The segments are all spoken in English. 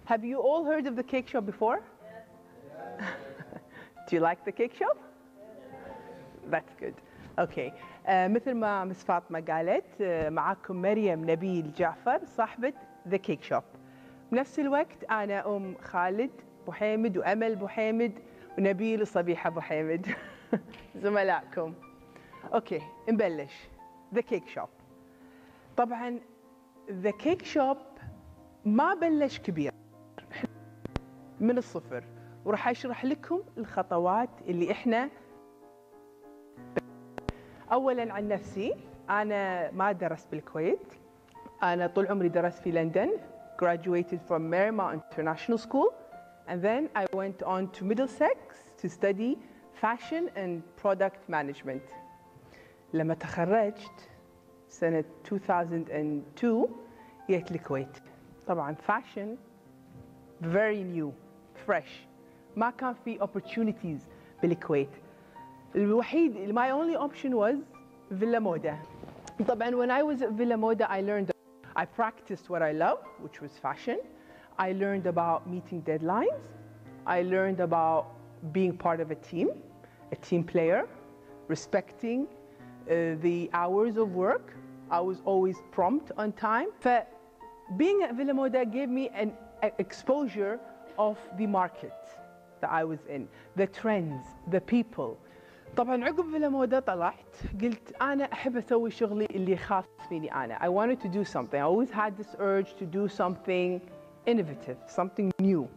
Have you all heard of the cake shop before? Do you like the cake shop? That's good. Okay. مثل ما مس فاطمة قالت معاكم مريم نبيل جعفر صاحبة The Cake Shop. بنفس الوقت أنا أم خالد بوحيمد وأمل بوحيمد ونبيل وصبيحة بوحيمد زملائكم. أوكي نبلش. The Cake Shop. طبعا The Cake Shop ما بلش كبير من الصفر، وراح أشرح لكم الخطوات اللي إحنا. أولاً عن نفسي، أنا ما درست بالكويت، أنا طول عمري درست في لندن. Graduated from Marymount International School, and then I went on to Middlesex to study fashion and product management. لما تخرجت سنة 2002 جيت الكويت. طبعاً fashion very new, fresh. ما كان في opportunities بالكويت. الوحيد my only option was Villa Moda. طبعاً when I was at Villa Moda I practiced what I love, which was fashion. I learned about meeting deadlines. I learned about being part of a team player, respecting the hours of work. I was always prompt on time. Being at Villa Moda gave me an exposure of the market that I was in, the trends, the people. طبعاً عقب فيلا مودا طلعت قلت أنا أحب أسوي شغلي اللي خاص فيني أنا. I wanted to do something. I always had this urge to do something innovative, something new.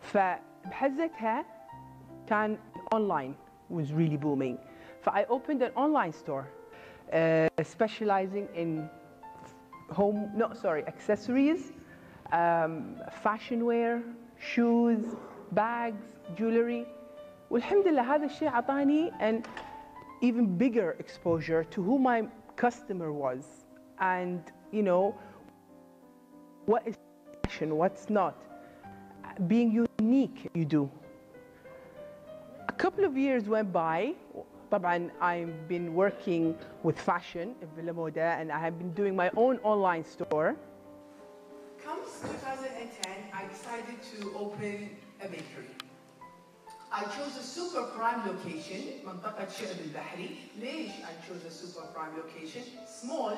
فبحزتها كان online was really booming. I opened an online store specializing in accessories, fashion wear, shoes, bags, jewelry. والحمد لله هذا الشيء عطاني an even bigger exposure to who my customer was, and you know what is fashion, what's not, being unique you do. A couple of years went by. طبعا I've been working with fashion in Villa Moda, and I have been doing my own online store. Comes 2010, I decided to open a bakery. I chose a super prime location, منطقة شعب البحري. ليش I chose a super prime location? Small,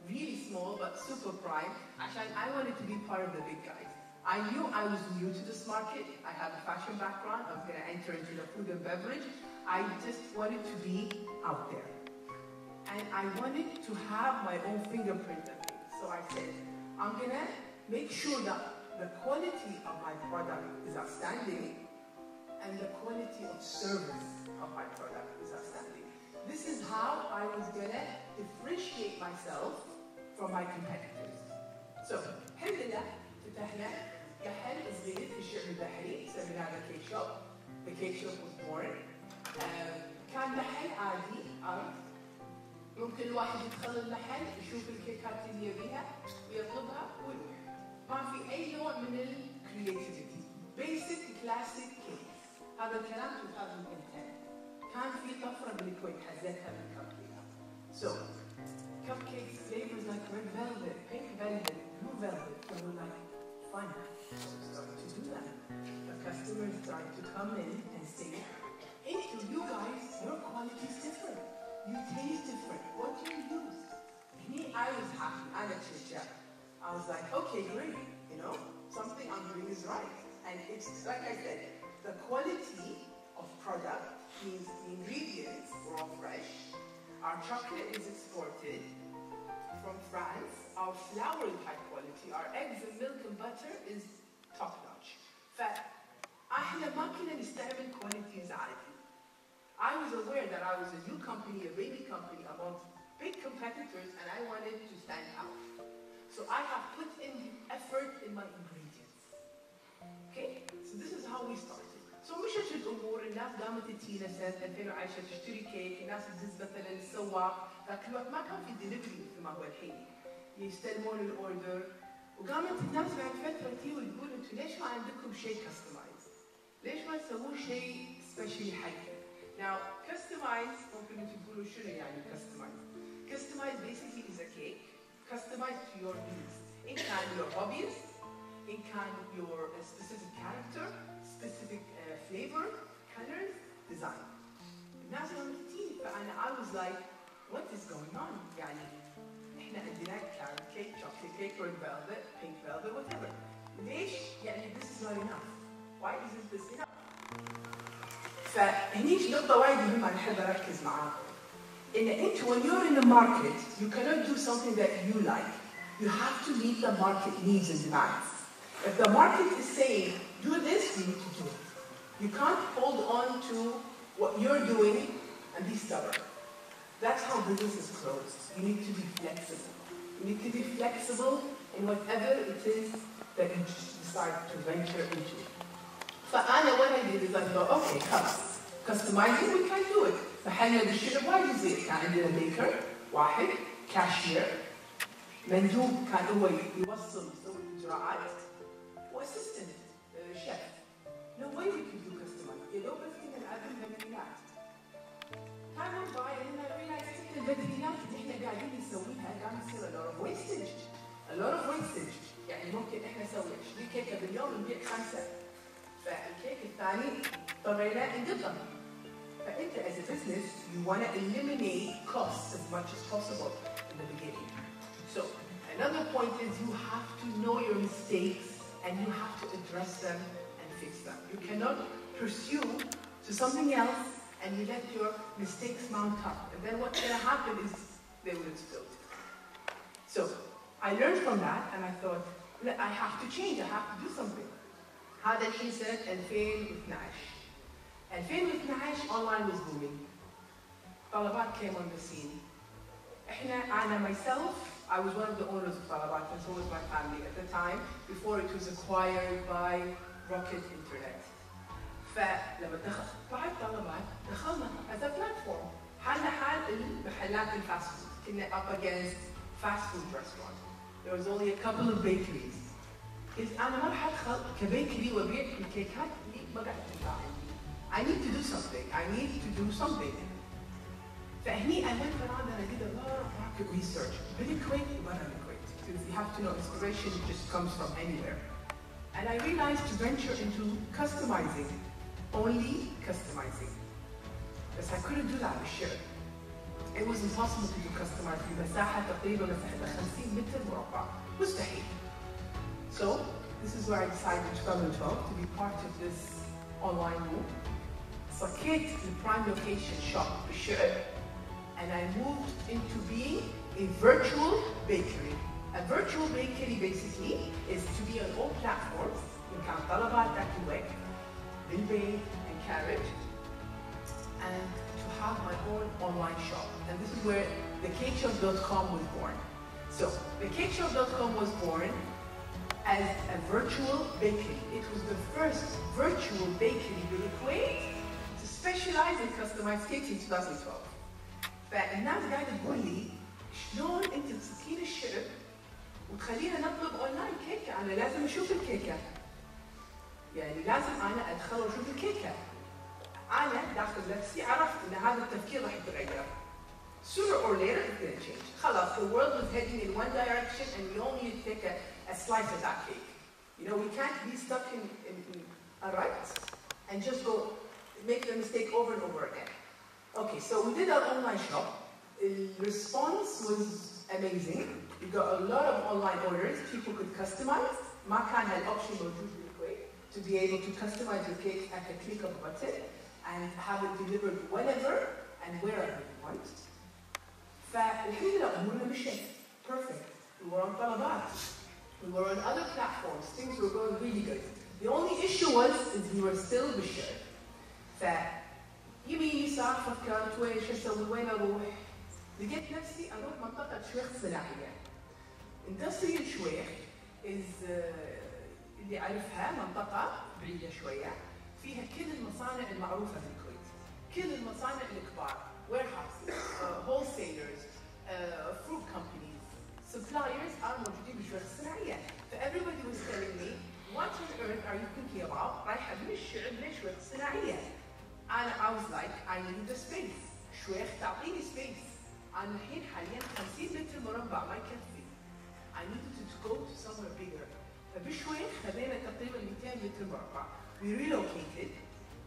really small, but super prime. عشان I wanted to be part of the big guys. I knew I was new to this market. I have a fashion background. I was going to enter into the food and beverage. I just wanted to be out there. And I wanted to have my own fingerprint on things. So I said, I'm going to make sure that the quality of my product is outstanding, and the quality of service of my product is outstanding. This is how I was going to differentiate myself from my competitors. So, الحمد لله فتحنا محل صغير في الشعب البحري سميناه The Cake Shop. The Cake Shop was born. كان محل عادي عرض. ممكن الواحد يدخل المحل يشوف الكيكات اللي يبيها ويطلبها ويروح. ما في أي نوع من الكرياتيفيتي. Basic classic cake. هذا الكلام 2010. كان في طفرة بالكويت حزتها بالكب كيك. So, cupcakes flavors like red velvet, pink velvet, blue velvet. So we're like, fun. So we started to do that. The customers started to come in and say, hey, you guys, your quality is different. You taste different. What do you use? Me, I was happy. I was like, okay, great. You know, something I'm doing is right. And it's like I said, the quality of product means the ingredients were all fresh. Our chocolate is exported from France. Our flour is high quality. Our eggs and milk and butter is top notch. فاحنا ما كنا نستعمل qualities عادي. I was aware that I was a new company, a baby company amongst big competitors, and I wanted to stand out. So I have put in the effort in my ingredients. Okay? So this is how we started. So مشت الامور، الناس قامت تجينا سنه 2010 تشتري كيك، الناس تدز مثلا السواق، ذاك الوقت ما كان في دليفري مثل ما هو الحين. يستلمون الاوردر، وقامت الناس بعد فتره تجي وتقول انتم ليش ما عندكم شيء كستمايز؟ ليش ما تسوون شيء سبيشلي حقك؟ Now customize ممكن انتم تقولوا شنو يعني customize؟ Customize basically is a cake customized to your needs. إن كان your hobbies، إن كان had your specific character, specific flavor, colors, design. الناس يوم كتير فأنا I was like what is going on يعني إحنا عندنا carrot cake, chocolate cake, red velvet, pink velvet, whatever. ليش يعني this is not enough? Why isn't this enough? فهنيك نقطة وايد مهمة أنا أحب أركز معاكم. إن أنت when you're in the market you cannot do something that you like. You have to meet the market needs and demands. If the market is saying do this, you need to do it. You can't hold on to what you're doing and be stubborn. That's how business is closed. You need to be flexible. You need to be flexible in whatever it is that you decide to venture into. فأنا what I did is I thought, okay, customizing we can do it. فحنا بالشغل وايد زين، كان عندنا بيكر واحد، كاشير، مندوب كان هو يوصل يسوي الإجراءات، وأسيستنت شيف. No way we could do customizing. يا دوب بس كنا نقدم بديلات. كان باي إننا realized إن البديلات اللي إحنا قاعدين نسويها قاعد يصير a lot of wastage. A lot of wastage. يعني ممكن إحنا نسوي 20 كيكة باليوم نبيع 5. فالكيك الثاني اضطرينا نقطعه. فأنت as a business you want to eliminate costs as much as possible in the beginning. So another point is you have to know your mistakes and you have to address them and fix them. You cannot pursue to something else and you let your mistakes mount up. And then what's going to happen is they will explode. So I learned from that and I thought, I have to change, I have to do something. هذا الحين سنة 2012. 2012 online was booming. طلبات came on the scene. أنا myself, I was one of the owners of طلبات and so was my family at the time before it was acquired by Rocket Internet. فلما طلعت طلبات دخلنا as a platform. حالنا حال المحلات الفاست فود. كنا up against fast food restaurants. There was only a couple of bakeries. قلت أنا ما راح أدخل كبيكري وأبيع الكيكات اللي ما قاعد تنفع عندي. I need to do something. I need to do something. فهني I went around and I did a lot of market research. Really quick, because you have to know inspiration just comes from anywhere. And I realized to venture into customizing, only customizing. Because I couldn't do that with shirt. It was impossible to do customizing. مساحة تقريبا مساحة 50 متر مربع. مستحيل. So this is where I decided in 2012 to be part of this online move. صكيت الprime location shop بالشرق and I moved into being a virtual bakery. A virtual bakery basically is to be on all platforms. You can طلبات تاكل بالبيت and carrot and to have my own online shop. And this is where thecakeshop.com was born. So thecakeshop.com was born as a virtual bakery. It was the first virtual bakery in Kuwait to specialize in customized cakes in 2012. فالناس قاعدة تقول لي شلون أنت تسكين الشرب وتخلينا نطلب أونلاين كيكة؟ أنا لازم أشوف الكيكة. يعني لازم أنا أدخل وأشوف الكيكة. أنا داخل نفسي عرفت إن هذا التفكير راح يتغير. Sooner or later it's going to change. خلاص the world was heading in one direction and we only need to take a slice of that cake. You know, we can't be stuck in a rut and just go make the mistake over and over again. Okay, so we did our online shop. The response was amazing. We got a lot of online orders. People could customize. ما كان هالoption موجود بالكويت to be able to customize your cake at a click of a button and have it delivered whenever and wherever you want. فالحمد لله أمورنا مشيت. Perfect. We were on طلبات. We were on other platforms. Things were going really good. The only issue was is we were still بالشرق. يمين يسار فكرت وين شو اسوي وين اروح؟ لقيت نفسي اروح منطقه شويخ صناعيه. اندستريال شويخ اللي اعرفها منطقه بعيده شويه فيها كل المصانع المعروفه في الكويت. كل المصانع الكبار وير هاوسز wholesalers fruit companies suppliers are موجودين بشويخ صناعيه. فeverybody was telling me what on earth are you thinking about رايحه من الشعب لشويخ صناعيه. And I was like, I need the space. شويخ تعطيني space. أنا الحين حاليا 50 متر مربع ما يكفي. I needed to go to somewhere bigger. فبشوي خذينا تقريبا 200 متر مربع. We relocated.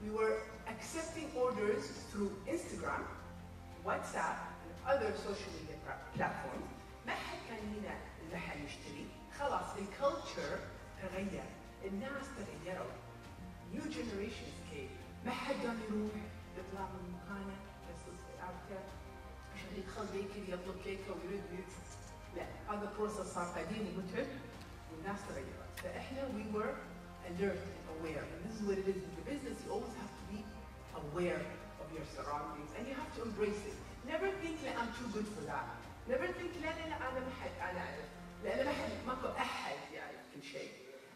We were accepting orders through Instagram, WhatsApp, and other social media platforms. ما حد كان هنا المحل يشتري. خلاص الكالتشر تغير. الناس تغيروا. New generations came. ما حد قام يروح يطلع من مكانه عشان يدخل بيكر يطلب كيكه ويرد. لا هذا بروسس صار قديم ومتعب والناس تغيرت. فاحنا we were alert and aware, and this is what it is in the business. You always have to be aware of your surroundings and you have to embrace it. Never think that I'm too good for that. Never think لا أنا ما حد أنا أعرف. لأن ما حد ماكو أحد يعرف كل شيء.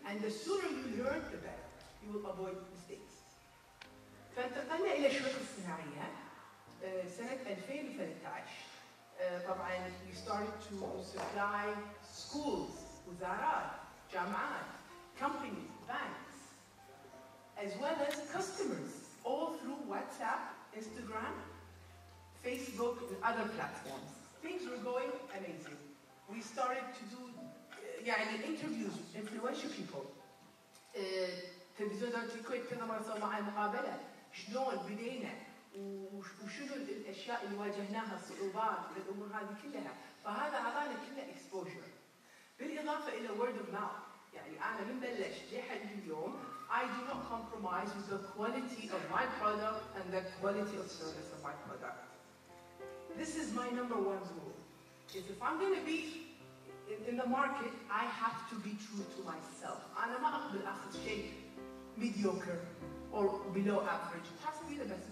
And the sooner you learn, the better. You will avoid mistakes. فانتقلنا إلى الشركة الصناعية سنة 2013. طبعاً we started to supply schools, وزارات, جامعات, companies, banks, as well as customers, all through WhatsApp, Instagram, Facebook, and other platforms. Things were going amazing. We started to do interviews with influential people. تلفزيون دولة الكويت كذا مرة سووا معي مقابلة. شلون بدينا وشنو الاشياء اللي واجهناها الصعوبات والامور هذه كلها. فهذا اعطانا كله exposure. بالاضافه الى word of mouth. يعني انا من بلش لحد اليوم I do not compromise with the quality of my product and the quality of service of my product. This is my number one rule. Is if I'm going to be in the market, I have to be true to myself. أنا ما أقبل أخذ شيء mediocre or below average. It has to be the best.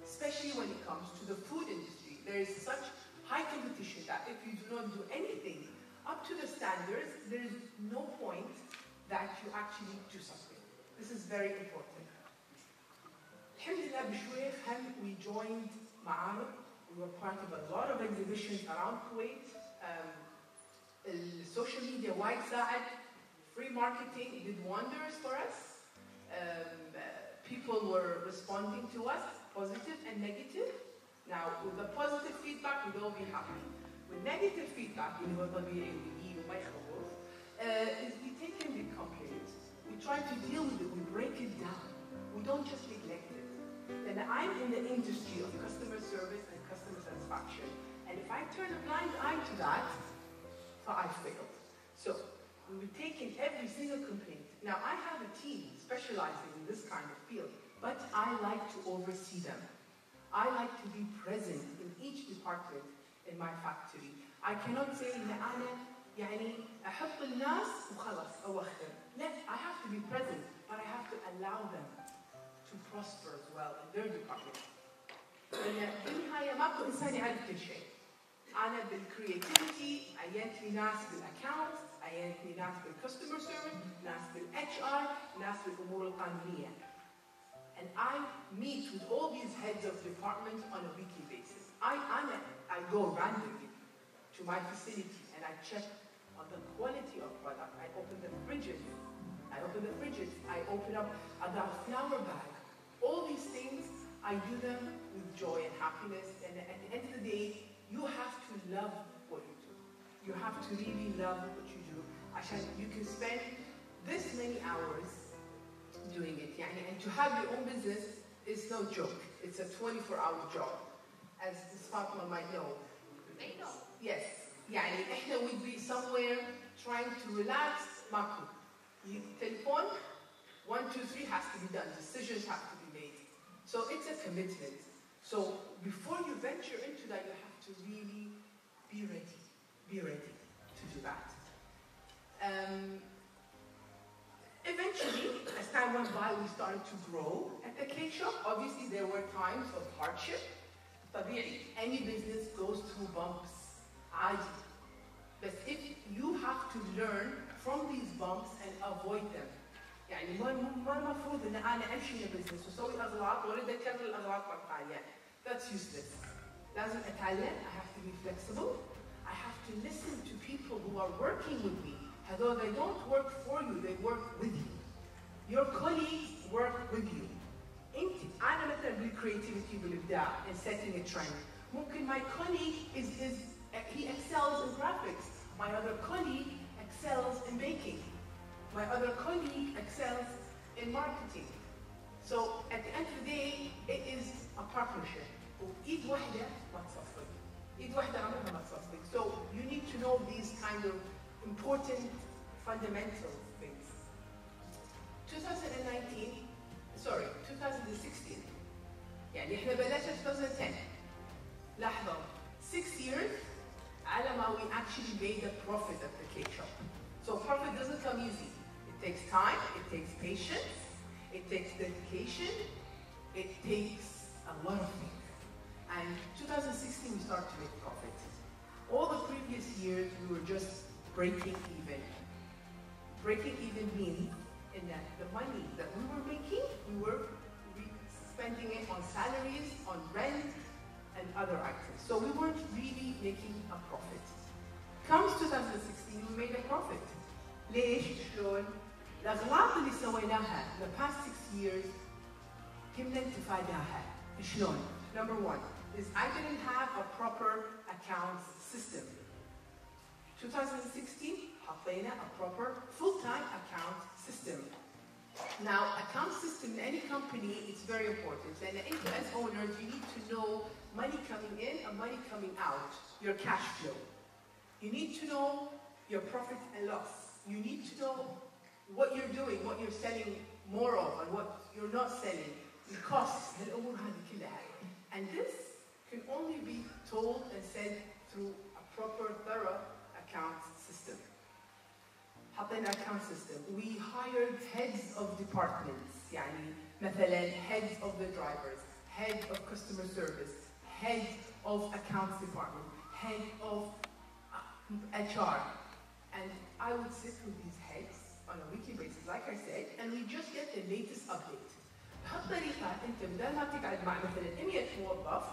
Especially when it comes to the food industry. There is such high competition that if you do not do anything up to the standards, there is no point that you actually do something. This is very important. الحمد لله بشوي we joined معارض. We were part of a lot of exhibitions around Kuwait. Social media wide side, free marketing did wonders for us. People were responding to us, positive and negative. Now, with the positive feedback, we'd all be happy. With negative feedback, is we take in the complaints, we try to deal with it, we break it down. We don't just neglect it. And I'm in the industry of customer service and customer satisfaction. And if I turn a blind eye to that, I failed. So we were taking every single complaint. Now I have a team specializing in this kind of field, but I like to oversee them. I like to be present in each department in my factory. I cannot say إن أنا يعني أحط الناس وخلاص أوخر. لا, I have to be present, but I have to allow them to prosper as well in their department. لأن بالنهاية ماكو إنسان يعرف كل شيء. أنا بالكرياتيفيتي عينت لي ناس بالأكاونت، عينت لي ناس بالكاستمر سيرفيس، ناس بالاتش ار، ناس بالأمور القانونية. And I meet with all these heads of departments on a weekly basis. I go randomly to my facility and I check on the quality of product. I open the fridges. I open up a flower bag. All these things, I do them with joy and happiness. And at the end of the day, you have to love what you do. You have to really love what you do. You can spend this many hours doing it. And to have your own business is no joke. It's a 24-hour job. As Fatma might know. They know. Yes. We'd be somewhere trying to relax. Maku. Telephone, 1, 2, 3 has to be done. Decisions have to be made. So it's a commitment. So before you venture into that, you have to really be ready. Be ready to do that. Eventually, as time went by, we started to grow at the cake shop. Obviously, there were times of hardship. Any business goes through bumps. But if you have to learn from these bumps and avoid them. ما المفروض ان انا امشي من البزنس واسوي اغلاط وارد اكرر الاغلاط مرة ثانية. That's useless. لازم اتعلم. I have to be flexible. I have to listen to people who are working with me. Although they don't work for you, they work with you. Your colleagues work with you. أنا مثلا بالcreativity بالإبداع in setting a trend. ممكن my colleague he excels in graphics. My other colleague excels in baking. My other colleague excels in marketing. So at the end of the day, it is a partnership. وإيد واحدة ما تصفق. إيد واحدة عمرها ما تصفق. So you need to know these kind of important fundamental things. 2016 يعني احنا بلشنا 2010. لاحظوا 6 years على ما we actually made a profit at the cake shop. So profit doesn't come easy. It takes time, it takes patience, it takes dedication, it takes a lot of things. And 2016 we started to make profit. All the previous years we were just breaking even. Breaking even means in that the money that we were making, we were spending it on salaries, on rent, and other items. So we weren't really making a profit. Comes 2016, we made a profit. ليش؟ شلون؟ الأغلاط اللي سويناها in the past 6 years كنا نتفاداها. شلون؟ Number one is I didn't have a proper accounts system. 2016 حطينا a proper full-time account system. Now, account system in any company is very important. And as owners, you need to know money coming in and money coming out, your cash flow. You need to know your profit and loss. You need to know what you're doing, what you're selling more of, and what you're not selling, the costs, and this can only be told and said through a proper, thorough account system. حطينا account system. We hired heads of departments. يعني مثلا heads of the drivers, head of customer service, head of accounts department, head of HR. And I would sit with these heads on a weekly basis, like I said, and we just get the latest update. بهالطريقة أنت بدل ما تقعد مع مثلا 100 موظف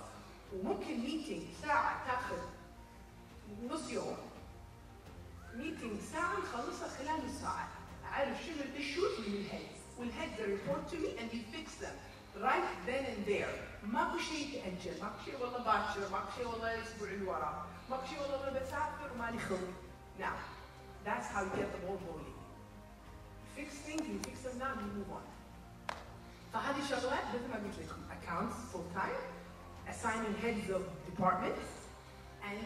وممكن ميتينج ساعة تاخذ نص يوم. ميتينج ساعة نخلصها خلال الساعة. أعرف شنو الإشوز من الهيدز والهيدز report to me and we fix them right then and there. ماكو شيء يتأجل، ماكو شيء والله باكر، ماكو شيء والله الأسبوع اللي وراه، ماكو شيء والله أنا بسافر ومالي خلق. Now, that's how you get the ball rolling. Fix things, you fix them now, you move on. فهذه الشغلات مثل ما قلت لكم accounts full time, assigning heads of departments, and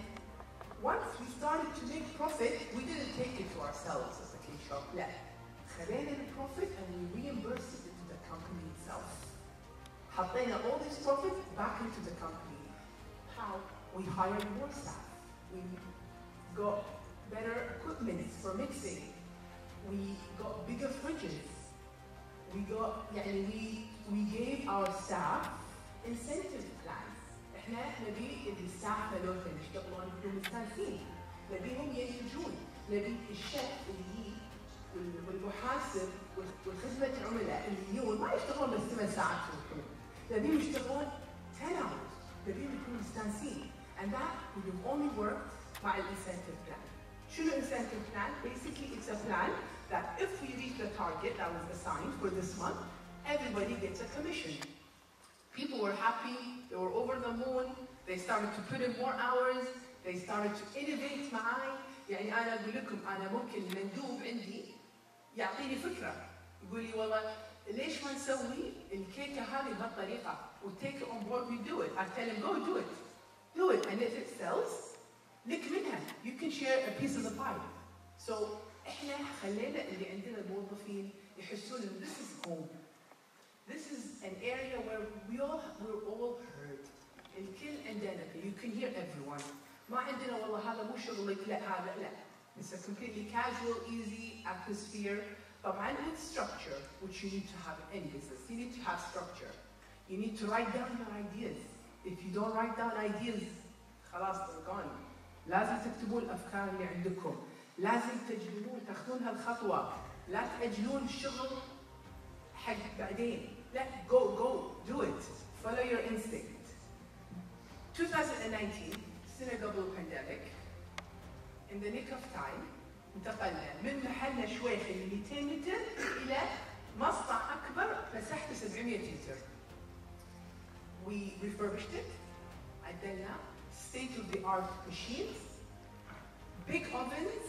once we started to make profit, we didn't take it to ourselves as a cake shop. لا, خلينا the profit and we reimbursed it to the company itself. حطينا all this profit back into the company. How? We hired more staff. We got better equipment for mixing. We got bigger fridges. We gave our staff incentive plans. احنا نبي الستاف مالوتنا يشتغلون يكونوا مستانسين، نبيهم ينتجون، نبي الشيف اللي والمحاسب والخدمة العملاء اللي يجون ما يشتغلون بس 8 ساعات في اليوم، نبيهم يشتغلون 10 hours، نبيهم يكونوا مستانسين. And that would have only worked مع الانسنتيف بلان. شنو incentive plan? Basically it's a plan that if we reach the target that was assigned for this month, everybody gets a commission. People were happy, they were over the moon, they started to put in more hours, they started to innovate معاي. يعني أنا أقول لكم أنا ممكن مندوب عندي يعطيني فكرة، يقول لي والله ليش ما نسوي الكيكة هذه بهالطريقة و take it on board, we do it. I tell him go do it. Do it, and if it sells, لك منها. You can share a piece of the pie. So إحنا خلينا اللي عندنا الموظفين يحسون إن this is home. This is an area where we're all heard. الكل عندنا. You can hear everyone. ما عندنا والله هذا مو شغلك، لا هذا لا. It's a completely casual, easy atmosphere. طبعاً with structure, which you need to have in any business. You need to have structure. You need to write down your ideas. If you don't write down ideas, خلاص they're gone. لازم تكتبون الأفكار اللي عندكم. لازم تجربون تاخذون هالخطوة. لا تأجلون الشغل حق بعدين. لا go do it. Follow your instinct. 2019 سنة قبل البانديميك in the nick of time انتقلنا من محلنا شويخ اللي 200 متر إلى مصنع أكبر مساحته 700 متر. We refurbished it, عدلنا state-of-the-art machines, big ovens,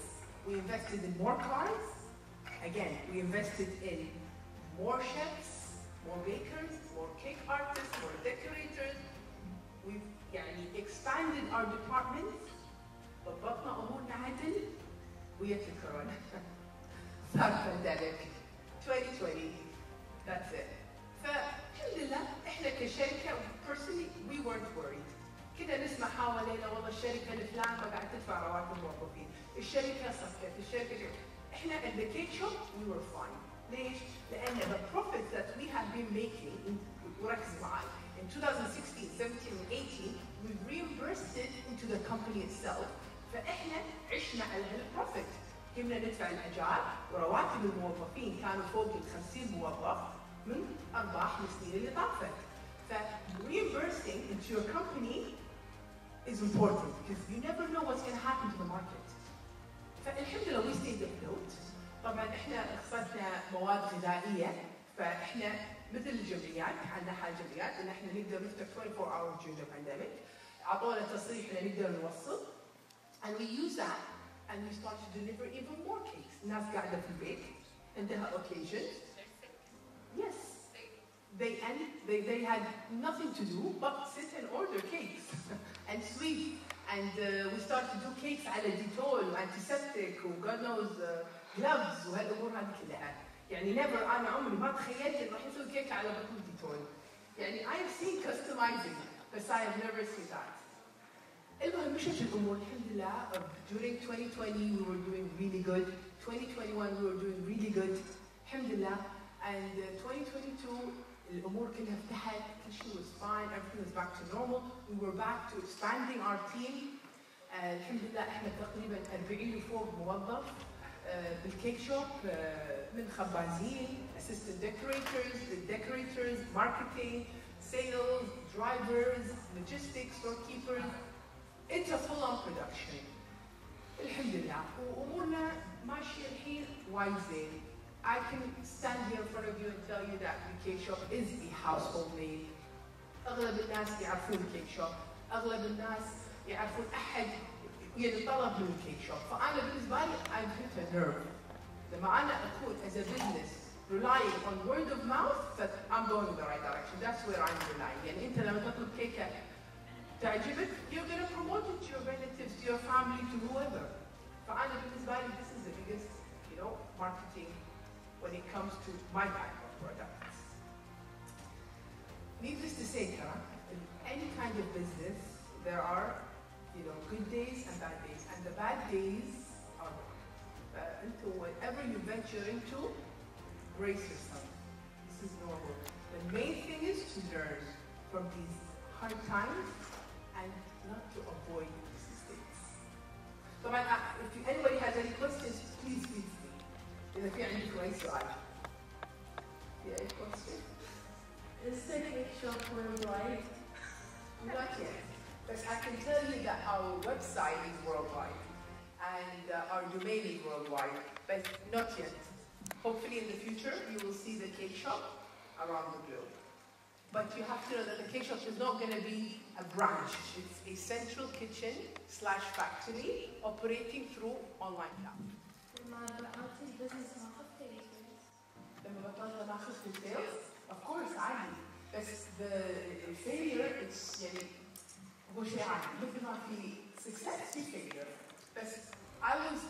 we invested in more cars, again, we invested in more chefs, more bakers, more cake artists, more decorators. We've expanded our departments, ضبطنا أمورنا عدل ويت الكورونا. صار pandemic 2020. That's it. فالحمد لله احنا كشركة personally we weren't worried. كده نسمع حوالينا والله الشركة الفلان ما قاعد تدفع رواتب الموظفين، الشركة صفت، الشركة احنا at the cake shop we were fine. ليش؟ لأن the profits that we had been making وركز معي in 2016, 17 and 18 we reimbursed it into the company itself. فاحنا عشنا على هالبروفيت. كنا ندفع الأجار ورواتب الموظفين كانوا فوق ال 50 موظف من أرباح السنين اللي طافت. ف reimbursing into your company is important because you never know what's going to happen to the market. فالحمد لله we stayed afloat. طبعا احنا اخصصنا مواد غذائيه فاحنا مثل الجمعيات عندنا حال جمعيات ان احنا نقدر نفتح 24 hours during the pandemic. اعطونا تصريح ان نقدر نوصل and we use that and we start to deliver even more cakes. الناس قاعده في البيت عندها occasions. Yes. They had nothing to do but sit and order cakes and sweet. And we started to do cakes على ديتول وانتيسبتيك و God knows gloves وهالامور هذه كلها. يعني never انا عمري ما تخيلت انه راح يسوي كيك على بطل ديتول. يعني I've seen customizing but I have never seen that. المهم مشت الامور الحمد لله. During 2020 we were doing really good. 2021 we were doing really good. الحمد لله. And 2022 الامور كلها فتحت. كل شيء was fine. Everything was back to normal. We were back to expanding our team. الحمد لله احنا تقريبا 40 وفوق موظف بالكيك شوب من خبازين, assistant decorators, marketing, sales, drivers, logistics, storekeepers. It's a full-on production. الحمد لله وامورنا ماشيه الحين وايد زين. I can stand here in front of you and tell you that the cake shop is a household name. أغلب الناس يعرفون الكيك شوب، أغلب الناس يعرفون أحد يتطلب من الكيك شوب. فأنا بالنسبة لي I've hit a nerve. لما أنا أكون as a business relying on word of mouth that I'm going in the right direction. That's where I'm relying. يعني أنت لما تطلب كيكة تعجبك you're going to promote it to your relatives, to your family, to whoever. فأنا بالنسبة لي this is the biggest, marketing when it comes to my type of products. Needless to say, Tara, in any kind of business, there are, good days and bad days. And the bad days are into whatever you venture into, brace yourself. This is normal. The main thing is to learn from these hard times and not to avoid these mistakes. So, if anybody has any questions, please feel free. إذا في عندك أي سؤال. في أي question? Is the cake shop worldwide? Not yet, but I can tell you that our website is worldwide and our domain is worldwide, but not yet. Hopefully in the future you will see the cake shop around the globe. But you have to know that the cake shop is not going to be a branch. It's a central kitchen / factory operating through online platform. لما بطلنا ناخذ في sales, of course عادي. بس the failure it's هو شيء عادي. مثل ما في success في failure. بس I was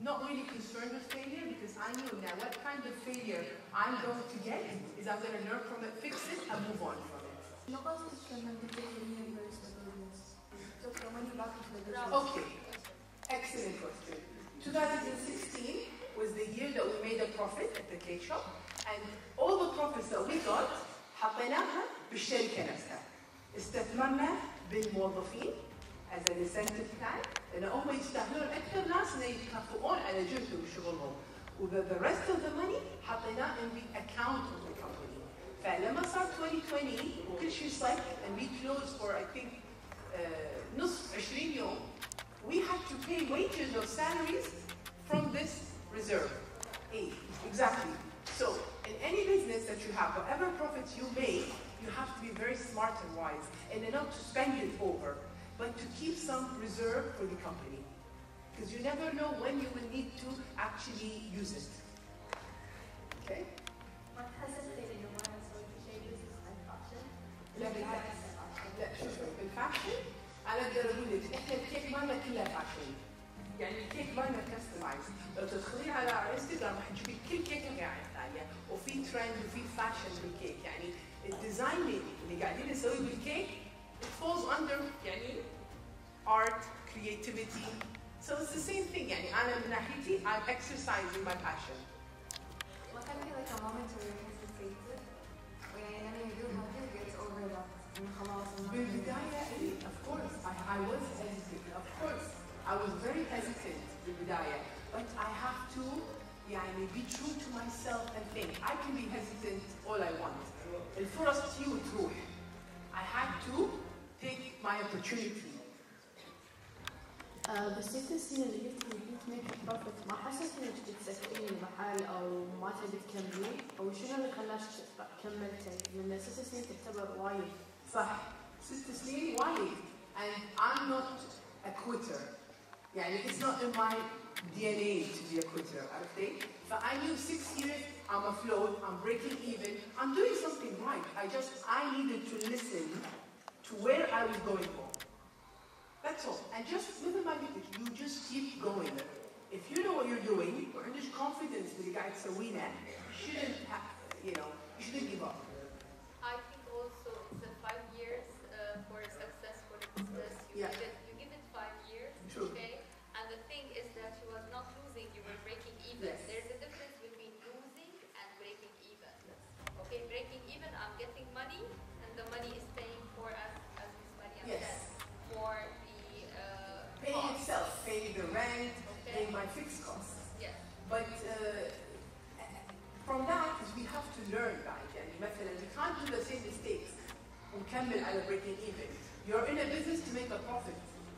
not really concerned with failure because I knew that what kind of failure I'm going to get is I'm going to learn from it, fix it, and move on from it. Okay, excellent question. 2016 was the year that we made a profit at the cake shop, and all the profits that we got حطيناها بالشركة نفسها. استثمرنا بالموظفين as an incentive plan لأن هم يستاهلون أكثر ناس إنه يكافئون على جهدهم وشغلهم. The rest of the money حطيناه in the account of the company. فلما صار 2020 وكل شيء صك and we closed for I think نصف 20 يوم, we had to pay wages or salaries from this reserve. Exactly. So in any business that you have, whatever profits you make, you have to be very smart and wise, and not to spend it over, but to keep some reserve for the company. because you never know when you will need to actually use it. Okay? ما تحسستي إنه ما نسوي شيء business عن fashion؟ لا بالعكس. لا شوفي بالفاشن أنا أقدر أقول لك إحنا الكيك مالنا كلها فاشن. يعني الكيك مالنا كستمايز. لو تدخلين على انستغرام راح تشوفي كل كيك قاعد ثانية وفي ترند وفي فاشن بالكيك. يعني الديزاينينج اللي قاعدين نسويه بالكيك it falls under يعني art, creativity. So it's the same thing. يعني أنا من ناحيتي I'm exercising my passion. ما كان في like a moment where you hesitated ويعني لما you do have to get over that إنه خلاص بالبداية of course I was hesitant. Of course I was very hesitant بالبداية, but I have to يعني be true to myself and think I can be hesitant all I want. الفرص تجي وتروح. I had to take my opportunity. بالست سنين اللي قلتي you make a profit ما حسيت انك تتسكرين المحل او ما تبي تكملين او شنو اللي خلاك كملتي؟ لان 6 سنين تعتبر وايد. صح 6 سنين وايد and I'm not a quitter. يعني it's not in my DNA to be a quitter. عرفتي؟ I knew 6 years I'm afloat, I'm breaking even, I'm doing something right. I needed to listen to where I was going for. That's all. And just with my music, you just keep going. If you know what you're doing, or there's confidence with the guy Sawina, you shouldn't have, you shouldn't give up. I think also it's a 5 years for success for the business. You give it 5 years, True. Okay? And the thing is that you were not losing, you were breaking even. Yes. There's a difference between losing and breaking even. Okay, breaking even, I'm getting money, and the money is paying for us, as Ms. Mariam Yes. said, for Paying cost. itself, paying the rent, Okay. paying my fixed costs. Yes. But from that, we have to learn, guys. يعني مثلا we can't do the same mistakes ونكمل على breaking even. You're in a business to make a profit.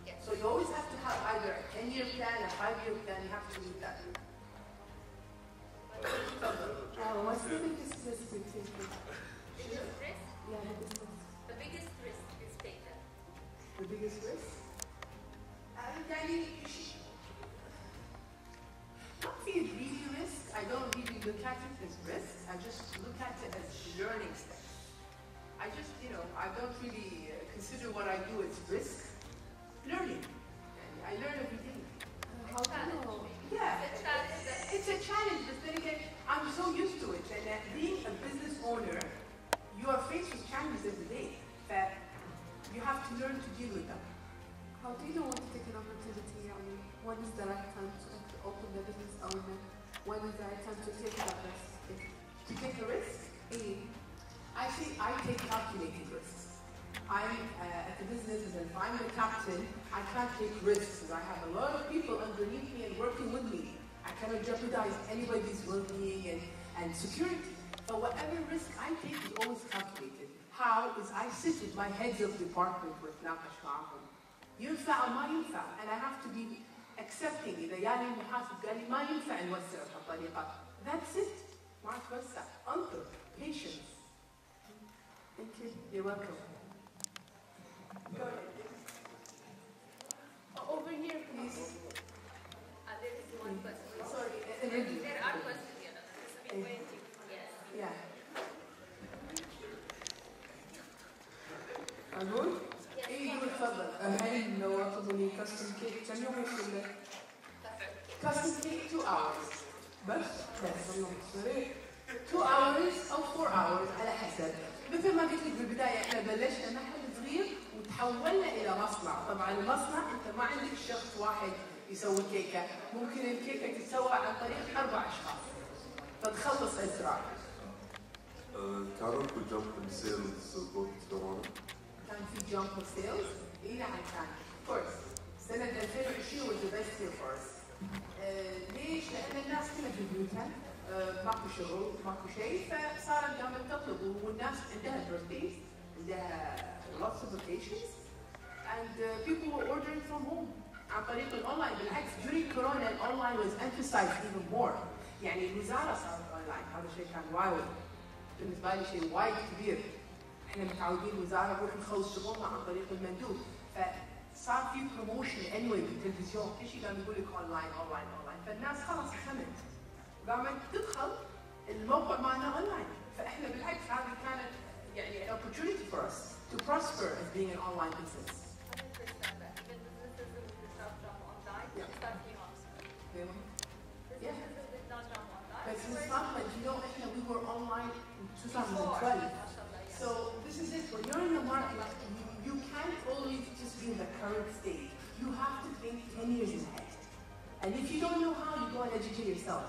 Yes. So you always have to have either a 10-year plan, a 5-year plan. You have to do that. What's the biggest risk you take? Biggest risk? Yeah, the business. The biggest risk is payment. The biggest risk? يعني not feel really risk. I don't really look at it as risk. I just look at it as learning steps. I don't really consider what I do as risk. Learning. I learn every day. How do you know? Yeah. It's a challenge. It's a challenge, but then again, I'm so used to it. And being a business owner, you are faced with challenges every day that you have to learn to deal with them. How do you know when to take an opportunity? When is the right time to open the business owner? When is the right time to take that risk? To take a risk? Yeah. I take calculated risks. I'm at the business, and if I'm the captain, I can't take risks because I have a lot of people underneath me and working with me. I cannot jeopardize anybody's well-being and security. But whatever risk I take is always calculated. How is I sit with my heads of department واتناقش معهم. ينفع أو ما ينفع, and I have to be accepting. إذا جاني المحاسب قال لي ما ينفع نوسع بهالطريقة. That's it. ما توسع. انطر. Patience. Thank you. You're welcome. Go ahead. Over here, please. There is one question. Sorry, There are questions, It's been waiting. Yes. Yeah. أقول؟ إيه يقول تفضل. الحين لو أخذوني كاستم كيك كم يوم يوصل لك؟ كاستم كيك 2 hours. بس 2 hours أو 4 hours على حسب. مثل ما قلت لك بالبداية احنا بلشنا محل صغير وتحولنا إلى مصنع. طبعا المصنع أنت ما عندك شخص واحد يسوي كيكة، ممكن الكيكة تتسوى عن طريق 4 أشخاص فتخلص أسرع. كانوا في jump in sales both كورونا؟ كان في jump in sales؟ إيه نعم كان. Of course. سنة 2020 was the best year for us. ليش؟ لأن الناس كلها في بيوتها ماكو شغل ماكو شيء فصارت قامت تطلب والناس عندها birthdays عندها lots of occasions and people were ordering from home عن طريق الأونلاين. بالعكس during Corona الأونلاين was emphasized even more. يعني الوزارة صارت أونلاين. هذا شيء كان وايد بالنسبة لي شيء وايد كبير. احنا متعودين وزارة نروح نخلص شغلنا عن طريق المندوب. صار في بروموشن anyway بالتلفزيون كل شيء قام يقول لك اونلاين اونلاين اونلاين فالناس خلاص فهمت قامت تدخل الموقع مالنا اونلاين فاحنا بالعكس هذه كانت يعني an opportunity for us to prosper as being an online business. 100% that even businesses that would start from online start new apps. Really? Businesses did not jump online. But it's not like احنا we were online in 2012. So this is it. When you're in the market, you can't always just be in the current state. You have to think 10 years ahead. And if you don't know how, you go and educate yourself.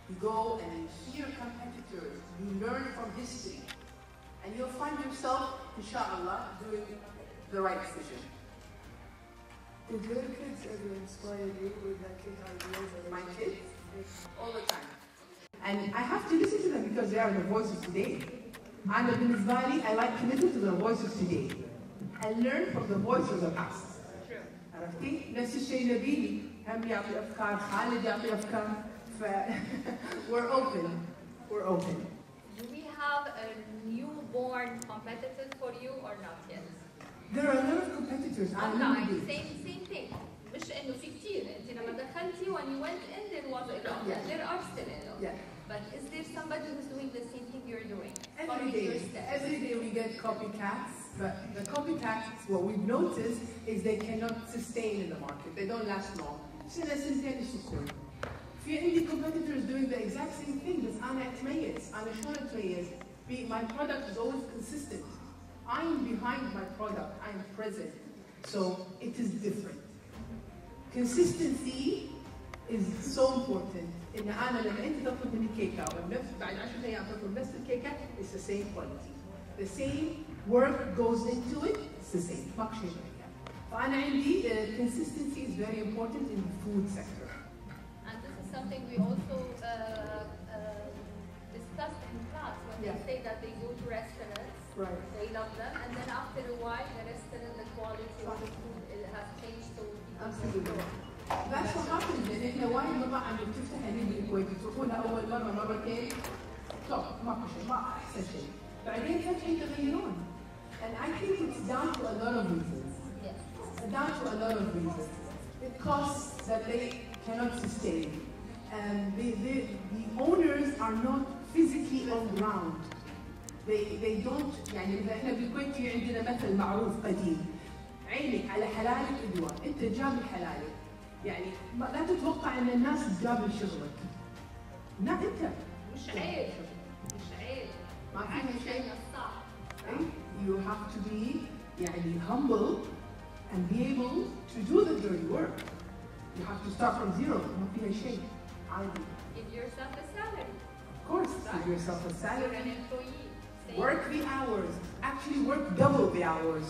You go and you hear competitors. You learn from history. And you'll find yourself, inshallah, doing the right decision. Did your kids ever inspire you with like ideas? My kids? All the time. And I have to listen to them because they are the voices today. أنا بالنسبة لي I like to listen to the voices today and learn from the voice of the past. عرفتي؟ نفس الشيء نبيلي هم يعطي أفكار، خالد يعطي أفكار، ف we're open. Do we have a newborn competitor for you or not yet? There are a lot of competitors. Online, same thing. مش إنه في كتير. أنت لما دخلتي when you went in there was a lot. Yeah. There are still a lot. Yeah. But is there somebody who's doing the same thing you're doing? Every day we get copycats, but the copycats, what we've noticed is they cannot sustain in the market. They don't last long. سنة سنتين ايش تكون؟ في عندي competitors doing the exact same thing بس أنا أتميز، أنا شلون أتميز؟ My product is always consistent. I am behind my product. I am present. So it is different. Consistency is so important. إن أنا لما أنت تطلب مني كيكة بعد 10 أيام تطلب نفس الكيكة it's the same quality. The same work goes into it. It's the same. ماكو شيء غير. فأنا عندي consistency is very important in the food sector. And this is something we also discussed in class when they say that they go to restaurants. Right. They love them, and then after a while, the restaurant, the quality of the food has changed. So people Absolutely. That's what happens. لأن إحنا وايد مطاعم بتفتح هنا بالكويت تروحونها أول مرة مرتين طب ماكو شيء ما أحسن شيء. بعدين فجأة يتغيرون. And I think it's down to a lot of reasons. Yes. Down to a lot of reasons. It costs that they cannot sustain. And the owners are not physically on ground. They don't يعني إذا إحنا بالكويت في عندنا مثل معروف قديم. عينك على حلالك أدوى. أنت جاب حلالك. يعني لا تتوقع ان الناس تقابل شغلك. لا انت مش عيب. ما في شيء صح. You have to be يعني humble and be able to do the dirty work. You have to start from zero. ما فيها شيء عادي. Give yourself a salary. Of course, give yourself a You're salary. an employee. Work the hours. Actually work double the hours.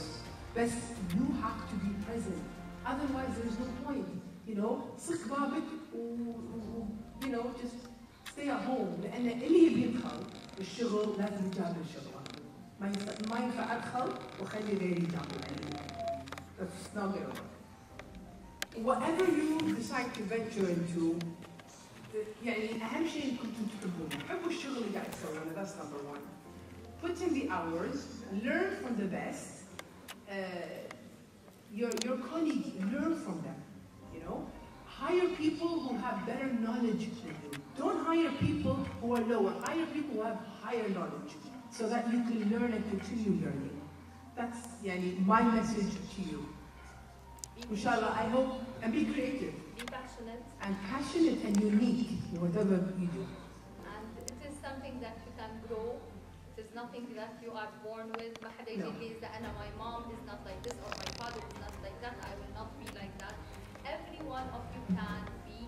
But you have to be present. Otherwise there is no point. صك بابك you know, just stay at home. لأن اللي يبي يدخل الشغل لازم يجابل شغله. ما ينفع أدخل وخلي غيري يجابل علي. That's not gonna work. Whatever you decide to venture into, يعني أهم شيء إنكم تحبونه. حبوا الشغل اللي قاعد تسوونه. That's number one. Put in the hours. Learn from the best. Your colleagues, learn from them. Hire people who have better knowledge than you. Don't hire people who are lower. Hire people who have higher knowledge so that you can learn and continue learning. That's my message to you. Inshallah, I hope, and be creative. Be passionate. And passionate and unique in whatever you do. And it is something that you can grow. It is nothing that you are born with. ما حدا يجي لي إذا أنا my mom is not like this or my father is not like that. I will not be like that. Every one of you can be.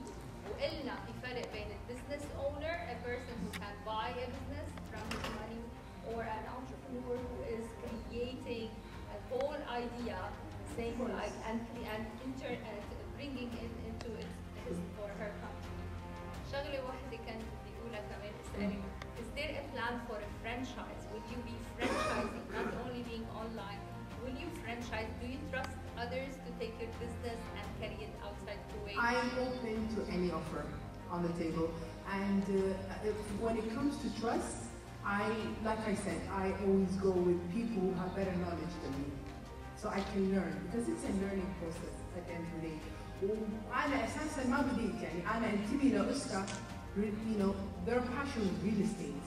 وإلنا في فرق بين a business owner, a person who can buy a business from his money, or an entrepreneur who is creating a whole idea, saying like and bringing it into his or her company. شغلة واحدة كانت بيقولها كمان اسألي. Is there a plan for a franchise? Will you be franchising, not only being online? Will you franchise? Do you trust others to take your business and carry it outside Kuwait? I am open to any offer on the table. And when it comes to trust, like I said, I always go with people who have better knowledge than me. so I can learn because it's a learning process at the end of the day. وأنا أساساً ما بديت يعني أنا انتمي لأسرة you know their passion was real estate.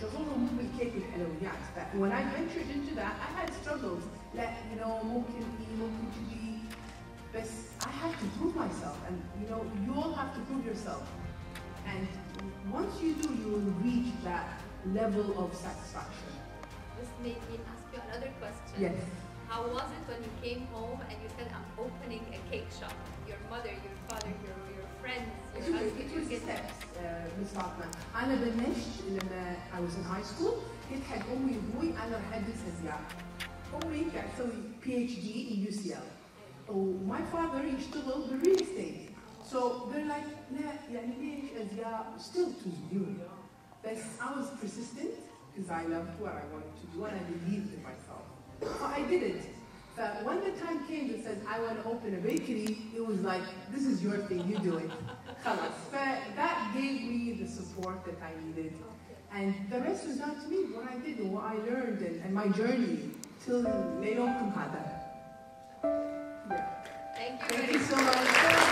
شغلهم مو بالكيك والحلويات. But when I ventured into that, I had struggles. لا you know ممكن تجي بس I had to prove myself, and you know you all have to prove yourself. And once you do, you will reach that level of satisfaction. This made me ask you another question. Yes. How was it when you came home and you said, I'm opening a cake shop? Your mother, your father, your friends, your husband. It was steps, Miss Fatma. أنا بلشت لما I was in high school. قلت حق أمي وأبوي أنا رح أدرس أزياء. أمي قاعد تسوي PhD in UCL. وماي father يشتغل بالreal estate. So they're like, لا يعني ليش أزياء still too new. But I was persistent because I loved what I wanted to do and I believed in myself. So I did it. But when the time came that said I want to open a bakery, it was like, this is your thing, you do it. خلاص. But that gave me the support that I needed. And the rest was down to me, what I did and what I learned and my journey till ليومكم هذا. Yeah. Thank you. Thank you so much.